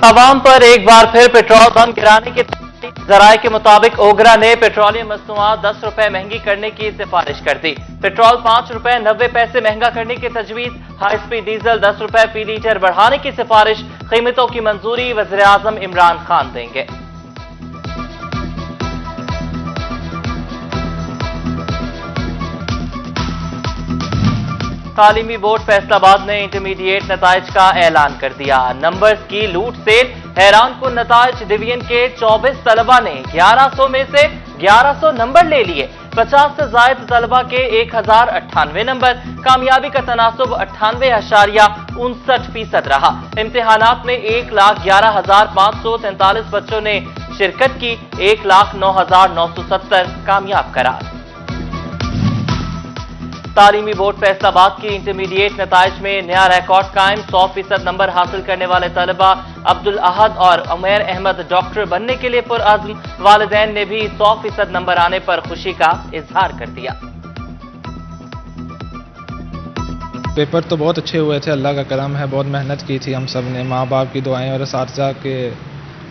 आवाम पर एक बार फिर पेट्रोल बम गिराने की जराये के मुताबिक ओगरा ने पेट्रोलियम मसनूआत 10 रुपए महंगी करने की सिफारिश कर दी। पेट्रोल 5 रुपए 90 पैसे महंगा करने की तजवीज, हाई स्पीड डीजल 10 रुपए फी लीटर बढ़ाने की सिफारिश, कीमतों की मंजूरी वज़ीर आज़म इमरान खान देंगे। तालीमी बोर्ड फैसलाबाद ने इंटरमीडिएट नताइज का ऐलान कर दिया। नंबर्स की लूट से हैरान कुन नताइज, डिवीजन के 24 तलबा ने 1100 में से 1100 नंबर ले लिए। 50 से जायद तलबा के 1098 नंबर। कामयाबी का तनासुब 98.59% रहा। इम्तिहानात में 1,11,543 बच्चों ने शिरकत की। 1,09,970 कामयाब करार। तालीमी बोर्ड फैसलाबाद की इंटरमीडिएट नताइज में नया रिकॉर्ड कायम। 100% नंबर हासिल करने वाले तलबा अब्दुल अहद और उमैर अहमद डॉक्टर बनने के लिए पुरअज़्म। वालिदैन ने भी 100% नंबर आने पर खुशी का इजहार कर दिया। पेपर तो बहुत अच्छे हुए थे, अल्लाह का करम है। बहुत मेहनत की थी हम सब ने, माँ बाप की दुआएं और असातिज़ा के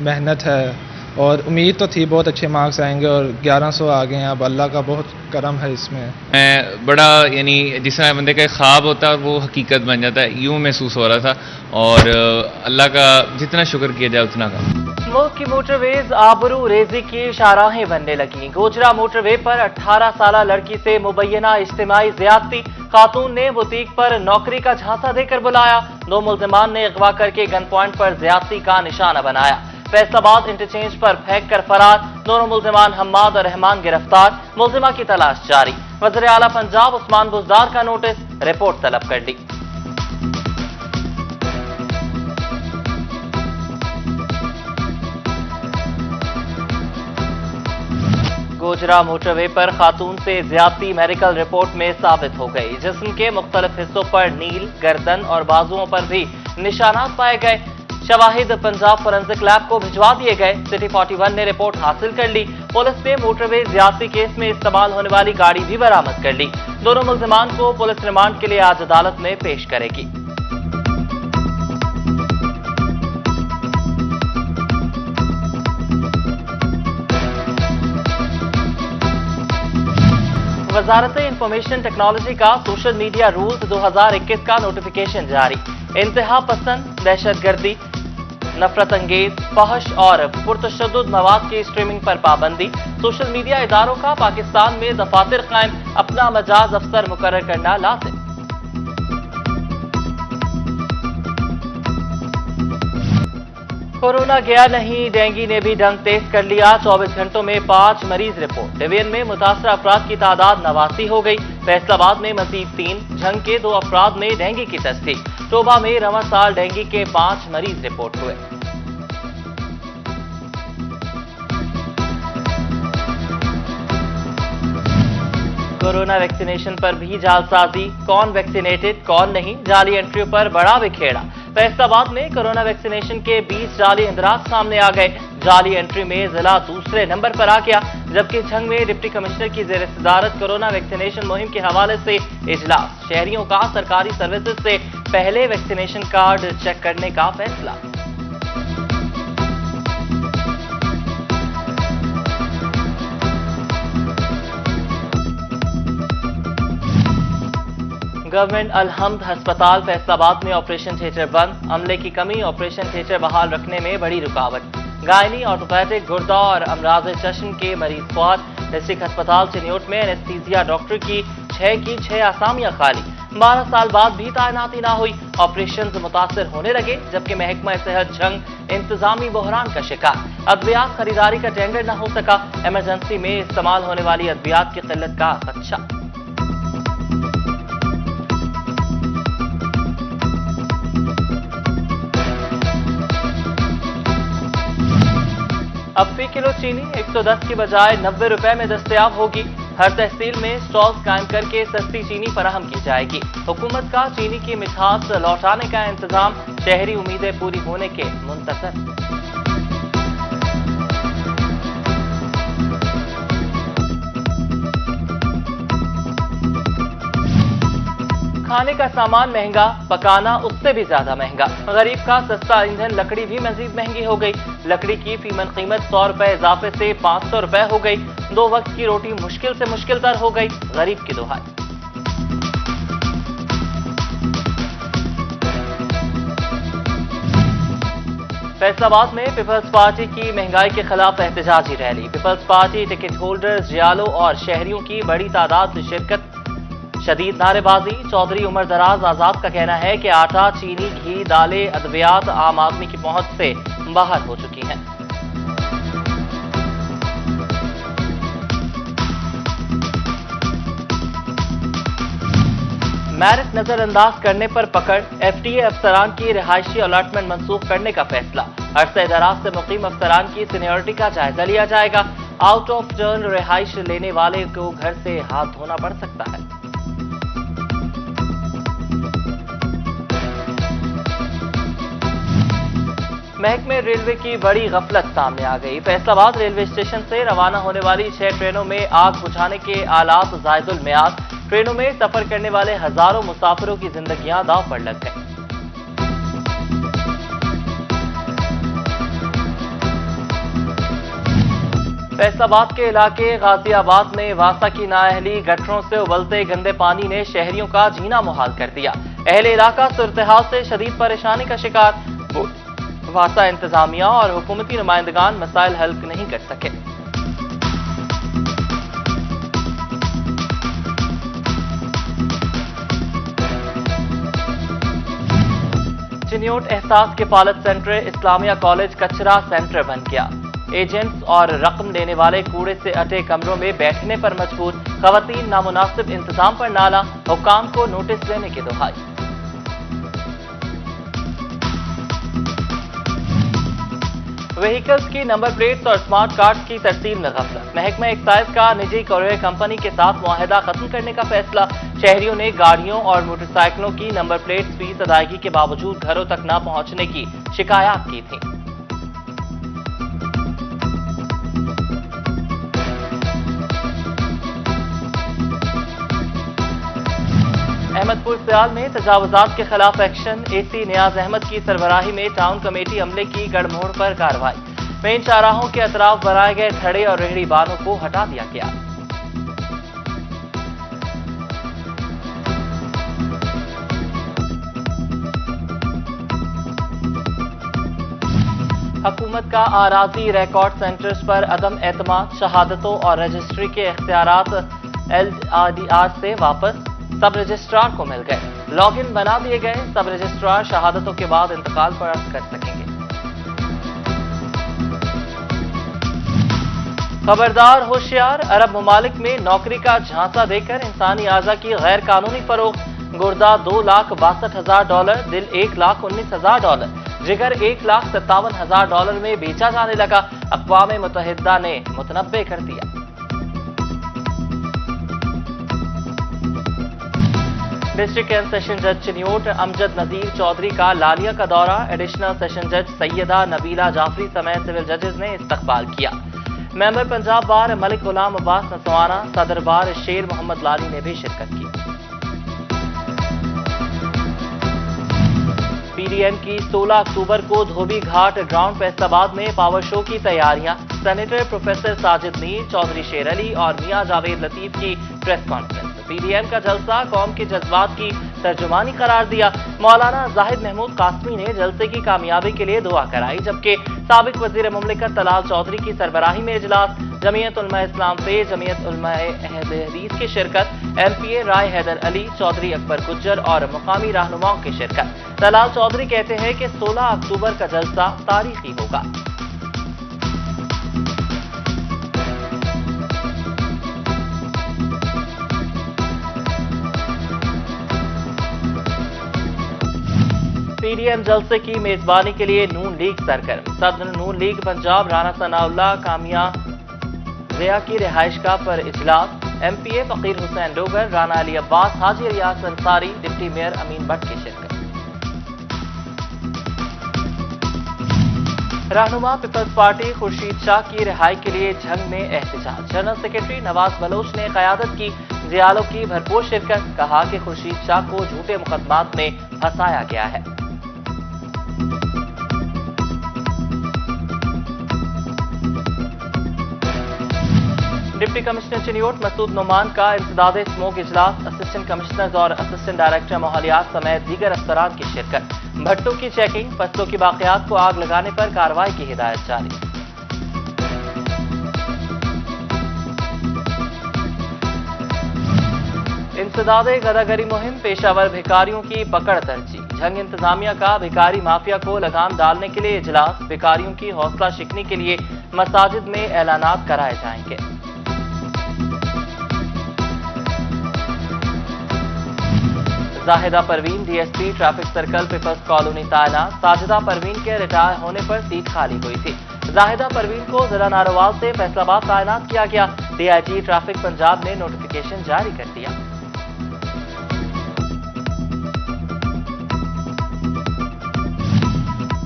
मेहनत है और उम्मीद तो थी बहुत अच्छे मार्क्स आएंगे और 1100 आ गए हैं। अब अल्लाह का बहुत करम है इसमें। मैं बड़ा यानी जिस तरह बंदे का ख्वाब होता है वो हकीकत बन जाता है, यूँ महसूस हो रहा था और अल्लाह का जितना शुक्र किया जाए उतना कम। मुल्क की मोटरवेज आबरू रेजी की शाहराहें बनने लगी। गोजरा मोटरवे पर 18 साल लड़की से मुबैना इज्तिमाई ज्यादती, खातून ने बुटीक पर नौकरी का झांसा देकर बुलाया। 2 मुल्जिमान ने अगवा करके गन पॉइंट पर ज्यादती का निशाना बनाया। फैसलाबाद इंटरचेंज पर फेंक कर फरार। दोनों मुल्जिमान हम्माद और रहमान गिरफ्तार। मुल्जिमा की तलाश जारी। वज़ीर आला पंजाब उस्मान बुज़दार का नोटिस, रिपोर्ट तलब कर ली। गोजरा मोटरवे पर खातून से ज्यादती मेडिकल रिपोर्ट में साबित हो गई। जिस्म के मुख्तलिफ हिस्सों पर नील, गर्दन और बाजुओं पर भी निशानात पाए गए। शवाहिद पंजाब फोरेंसिक लैब को भिजवा दिए गए। सिटी 41 ने रिपोर्ट हासिल कर ली। पुलिस ने मोटरवे ज्यादती केस में इस्तेमाल होने वाली गाड़ी भी बरामद कर ली। दोनों मुल्जिमान को पुलिस रिमांड के लिए आज अदालत में पेश करेगी। वजारत इंफॉर्मेशन टेक्नोलॉजी का सोशल मीडिया रूल्स 2021 का नोटिफिकेशन जारी। इंतहा पसंद, दहशतगर्दी, नफरत अंगेज, फहश और पुरतशद्दुद मवाद की स्ट्रीमिंग पर पाबंदी। सोशल मीडिया इदारों का पाकिस्तान में दफातर कायम, अपना मजाज अफसर मुकर्रर करना लाजिम। कोरोना गया नहीं, डेंगू ने भी डंक तेज कर लिया। 24 घंटों में 5 मरीज रिपोर्ट। डिवीजन में मुतासर अफराद की तादाद 89 हो गई। फैसलाबाद में मजीद 3, झंग के 2 अफराद में डेंगू की तस्दीक। टोबा में रवां साल डेंगू के 5 मरीज रिपोर्ट हुए। कोरोना वैक्सीनेशन पर भी जालसाजी, कौन वैक्सीनेटेड कौन नहीं, जाली एंट्रियों पर बड़ा बिखेड़ा। फैसलाबाद में कोरोना वैक्सीनेशन के 20 जाली इंदराज सामने आ गए। जाली एंट्री में जिला दूसरे नंबर पर आ गया, जबकि झंग में डिप्टी कमिश्नर की जेर सदारत कोरोना वैक्सीनेशन मुहिम के हवाले से इजलास। शहरियों का सरकारी सर्विसेज से पहले वैक्सीनेशन कार्ड चेक करने का फैसला। गवर्नमेंट अलहम्द अस्पताल फैसलाबाद में ऑपरेशन थिएटर बंद। अमले की कमी, ऑपरेशन थिएटर बहाल रखने में बड़ी रुकावट। गायनी, ऑर्थोपैडिक, गुर्दा और अमराज चश्म के मरीज फौत। डिस्ट्रिक्ट अस्पताल चिन्योट में एनेस्थीसिया डॉक्टर की 6 आसामियां खाली। 12 साल बाद भी तैनाती ना हुई। ऑपरेशन मुतासर होने लगे, जबकि महकमा सेहत झंग इंतजामी बहरान का शिकार। अद्वियात खरीदारी का टेंडर न हो सका। इमरजेंसी में इस्तेमाल होने वाली अद्वियात की किल्लत का खदशा। अब फी किलो चीनी 110 की बजाय 90 रुपए में दस्तयाब होगी। हर तहसील में स्टॉल्स कायम करके सस्ती चीनी फराहम की जाएगी। हुकूमत का चीनी की मिठास लौटाने का इंतजाम, शहरी उम्मीदें पूरी होने के मुंतज़र। खाने का सामान महंगा, पकाना उससे भी ज्यादा महंगा। गरीब का सस्ता ईंधन लकड़ी भी मजीद महंगी हो गई। लकड़ी की फीमन कीमत 100 रुपए इजाफे से 500 रुपए हो गई। 2 वक्त की रोटी मुश्किल से मुश्किल तर हो गई। गरीब की दुहाई। फैसलाबाद में पीपल्स पार्टी की महंगाई के खिलाफ एहतजाजी rally. Peoples Party ticket holders, जियालों और शहरियों की बड़ी तादाद में शिरकत, शदीद नारेबाजी। चौधरी उमर दराज आजाद का कहना है कि आटा, चीनी, घी, दालें, अद्वियात आम आदमी की पहुंच से बाहर हो चुकी हैं। मैरिट नजरअंदाज करने पर पकड़, एफटीए अफसरान की रिहायशी अलॉटमेंट मंसूख करने का फैसला। अरसे दराज से मुकीम अफसरान की सीनियरिटी का जायजा लिया जाएगा। आउट ऑफ टर्न रिहाइश लेने वाले को घर से हाथ धोना पड़ सकता है। महकमे रेलवे की बड़ी गफलत सामने आ गई। फैसलाबाद रेलवे स्टेशन से रवाना होने वाली 6 ट्रेनों में आग बुझाने के आलात जायदुल मियाद। ट्रेनों में सफर करने वाले हजारों मुसाफिरों की जिंदगियां दांव पर लग गई। फैसलाबाद के इलाके गाजियाबाद में वासा की नाअहली, गटरों से उबलते गंदे पानी ने शहरियों का जीना मुहाल कर दिया। अहले इलाका सूरत-ए-हाल से शदीद परेशानी का शिकार। वासा इंतजामिया और हुकूमती नुमाइंदगान मसाइल हल नहीं कर सके। चिन्योट एहसास के पालत सेंटर इस्लामिया कॉलेज कचरा सेंटर बन गया। एजेंट्स और रकम लेने वाले कूड़े से अटे कमरों में बैठने पर मजबूर। खवातीन नामुनासिब इंतजाम पर नाला, हुक्काम को नोटिस लेने की दुहाई। व्हीकल्स की नंबर प्लेट्स और स्मार्ट कार्ड्स की तरसील में गफलत। महकमा एक्साइज का निजी कोरियर कंपनी के साथ मुआहदा खत्म करने का फैसला। शहरियों ने गाड़ियों और मोटरसाइकिलों की नंबर प्लेट्स फीस अदायगी के बावजूद घरों तक न पहुंचने की शिकायत की थी। अहमदपुर सियाल में तजावुजात के खिलाफ एक्शन। एसी नियाज अहमद की सरबराही में टाउन कमेटी अमले की गड़मोड़ पर कार्रवाई। मेन चाराहों के अतराफ बनाए गए खड़े और रेहड़ी बानों को हटा दिया गया। हुकूमत का आराजी रिकॉर्ड सेंटर्स पर अदम एतमाद। शहादतों और रजिस्ट्री के इख्तियारात LRDR से वापस। सब रजिस्ट्रार को मिल गए। लॉगिन बना दिए गए। सब रजिस्ट्रार शहादतों के बाद इंतकाल पर कर सकेंगे। खबरदार होशियार, अरब ममालिक में नौकरी का झांसा देकर इंसानी आज़ा की गैर कानूनी फरोख्त। गुर्दा $2,62,000, दिल $1,19,000, जिगर $1,57,000 में बेचा जाने लगा। अक़वाम मुत्तहिदा ने मुतनब्बे कर दिया। डिस्ट्रिक्ट एंड सेशन जज चिन्योट अमजद नजीर चौधरी का लालिया का दौरा। एडिशनल सेशन जज सैयदा नबीला जाफरी समेत सिविल जजेस ने इस्तकबाल किया। मेंबर पंजाब बार मलिक गुलाम अब्बास नसवाना, सदर बार शेर मोहम्मद लाली ने भी शिरकत की। PDM की 16 अक्टूबर को धोबी घाट ग्राउंड फैसलाबाद में पावर शो की तैयारियां। सेनेटर प्रोफेसर साजिद मीर, चौधरी शेर अली और मियां जावेद लतीफ की प्रेस कॉन्फ्रेंस। PDM का जलसा कौम के जज्बात की तर्जुमानी करार दिया। मौलाना जाहिद महमूद कासमी ने जलसे की कामयाबी के लिए दुआ कराई, जबकि साबिक वजीर मुमलिकत तलाल चौधरी की सरबराही में इजलास। जमीयत उलमा इस्लाम से जमीयत उलमा अहले हदीस की शिरकत। MPA राय हैदर अली, चौधरी अकबर गुज्जर और मुकामी रहनुमाओं की शिरकत। तलाल चौधरी कहते हैं कि 16 अक्टूबर का जलसा तारीखी होगा। PDM जलसे की मेजबानी के लिए नून लीग सरगर्म। सदर नून लीग पंजाब राना सनाउल्लाह कामिया जिया की रिहाइशगाह पर इजलास। MPA फकीर हुसैन डोगर, राना अली अब्बास, हाजी रियाज अंसारी, डिप्टी मेयर अमीन भट्ट की शिरकत। रहनुमा पीपल्स पार्टी खुर्शीद शाह की रिहाई के लिए झंग में एहतजाज। जनरल सेक्रेटरी नवाज बलोच ने क़यादत की। जियालों की भरपूर शिरकत, कहा कि खुर्शीद शाह को झूठे मुकदमात में फंसाया गया है। डिप्टी कमिश्नर चिन्योट मसूद नुमान का इंसदाद स्मोक इजलास, असिस्टेंट कमिश्नर्स और असिस्टेंट डायरेक्टर माहौलियात समेत दीगर अफसरान की शिरकत। भट्टों की चेकिंग, फसलों की बाकियात को आग लगाने पर कार्रवाई की हिदायत जारी। इंसदादे गदागरी मुहिम, पेशावर भिखारियों की पकड़ दर्जी। झंग इंतजामिया का भिखारी माफिया को लगाम डालने के लिए इजलास, भिखारियों की हौसला शिकनी के लिए मसाजिद में ऐलानात कराए जाएंगे। Zahida Parveen DSP traffic circle peoples colony तैनात, साजिदा परवीन के रिटायर होने पर सीट खाली हुई थी। जाहिदा परवीन को जिला नारोवाल से फैसलाबाद तैनात किया गया। डीआईजी ट्रैफिक पंजाब ने नोटिफिकेशन जारी कर दिया।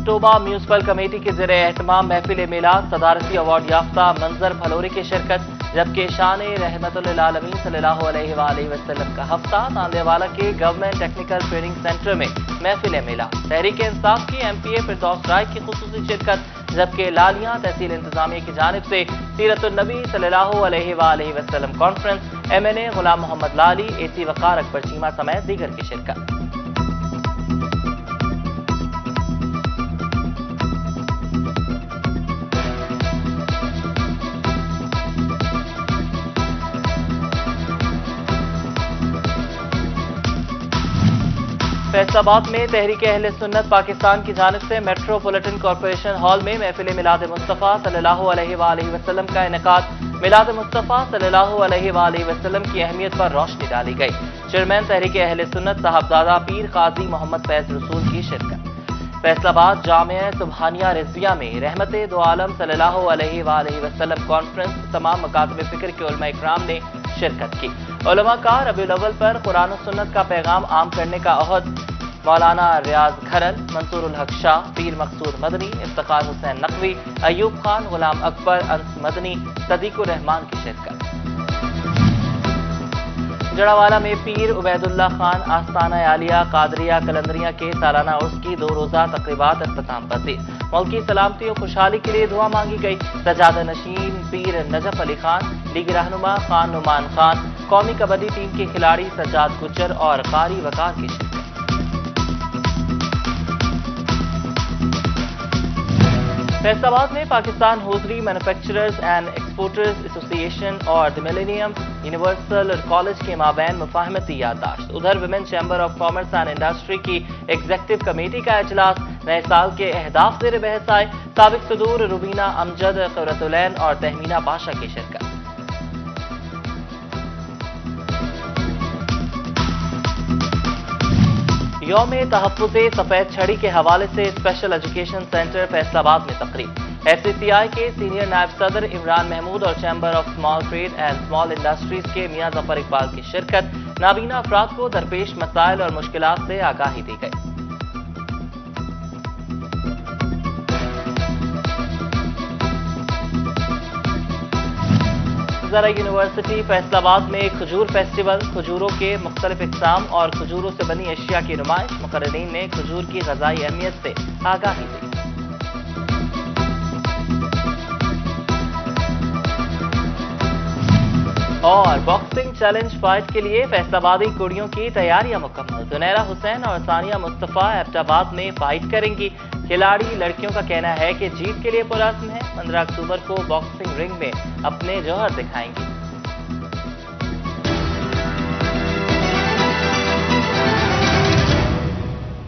टोबा म्यूनिसिपल कमेटी के ज़रिए एहतमाम महफिल मिलाद, सदारती अवार्ड याफ्ता मंजर फलोरी की शिरकत, जबकि शान रहमतुल आलमीन सल्लल्लाहु अलैहि वसल्लम का हफ्ता तांदेवाला के गवर्नमेंट टेक्निकल ट्रेनिंग सेंटर में महफिल मिलाद, तहरीक इंसाफ की एमपीए फिरदौस राय की खुसूसी शिरकत, जबकि लालियां तहसील इंतजामिया की जानिब से सीरतुन नबी सल्लल्लाहु अलैहि वसल्लम कॉन्फ्रेंस, एमएनए गुलाम मोहम्मद लाली, एसी वकार अकबर चीमा समेत दीगर की शिरकत। फैसलाबाद में तहरीक अहले सुन्नत पाकिस्तान की जानिब से मेट्रोपॉलिटन कॉरपोरेशन हॉल में महफिल मिलाद मुस्तफ़ा सल्लल्लाहु अलैहि वसल्लम का इनेकाद। मिलाद मुस्तफ़ा सल्लल्लाहु अलैहि वसल्लम की अहमियत पर रोशनी डाली गई। चेयरमैन तहरीक अहले सुन्नत साहबजादा पीर काजी मोहम्मद फैज रसूल की शिरकत। फैसलाबाद जामिया सुबहानिया रिजविया में रहमते दो आलम सल्लल्लाहु अलैहि वसल्लम कॉन्फ्रेंस, तमाम मकातब फिक्र के उलमा इकराम ने शिरकत की। उलमा का रबीउल अव्वल पर कुरान और सुन्नत का पैगाम आम करने का अहद। मौलाना रियाज खरल, मंसूर उल हक शाह, पीर मकसूद मदनी, इफ्तिखार हुसैन नकवी, अयूब खान, गुलाम अकबर, अंस मदनी, सदीकुर रहमान की शिरकत। जड़ावाला में पीर उबैदुल्लाह खान आस्ताना आलिया कादरिया कलंदरिया के सालाना उर्स की 2 रोज़ा तकरीबात अख्ताम पजीर। मुल्की सलामती और खुशहाली के लिए दुआ मांगी गई। सजादा नशीन पीर नजफ अली खान, लीग रहनुमा खान नुमान खान, कौमी कबड्डी टीम के खिलाड़ी सज्जाद गुज्जर और कारी वकार की शिरकत। फैसलाबाद में Pakistan hosiery manufacturers and exporters association और द मिलेनियम यूनिवर्सल कॉलेज के माबैन मुफाहमती याददाश्त। उधर women chamber of commerce and industry की एग्जीक्यूटिव कमेटी का इजलास, नए साल के अहदाफ ज़ेर बहस आए। साबिक सदूर रुबीना अमजद, क़ुर्रतुलैन और तहमीना पाशा की शिरकत। यौम तहफ़्फ़ुज़े सफ़ेद छड़ी के हवाले से स्पेशल एजुकेशन सेंटर फैसलाबाद में तकरीब। एफसीसीआई के सीनियर नायब सदर इमरान महमूद और chamber of small trade and small industries के मियां जफर इकबाल की शिरकत। नाबीना अफराद को दरपेश मसाइल और मुश्किलात से आगाही दी गई। ज़रा यूनिवर्सिटी फैसलाबाद में खजूर फेस्टिवल, खजूरों के मुख्तलिफ इक़साम और खजूरों से बनी अशिया की नुमाइश। मुक़र्रिरीन ने खजूर की ग़ज़ाई अहमियत से आगाही दी। और बॉक्सिंग चैलेंज फाइट के लिए फैसलाबादी कुड़ियों की तैयारियां मुकम्मल। जुनैरा हुसैन और सानिया मुस्तफ़ा एबटाबाद में फाइट करेंगी। खिलाड़ी लड़कियों का कहना है कि जीत के लिए पुरअज़्म है। 15 अक्टूबर को बॉक्सिंग रिंग में अपने जौहर दिखाएंगी।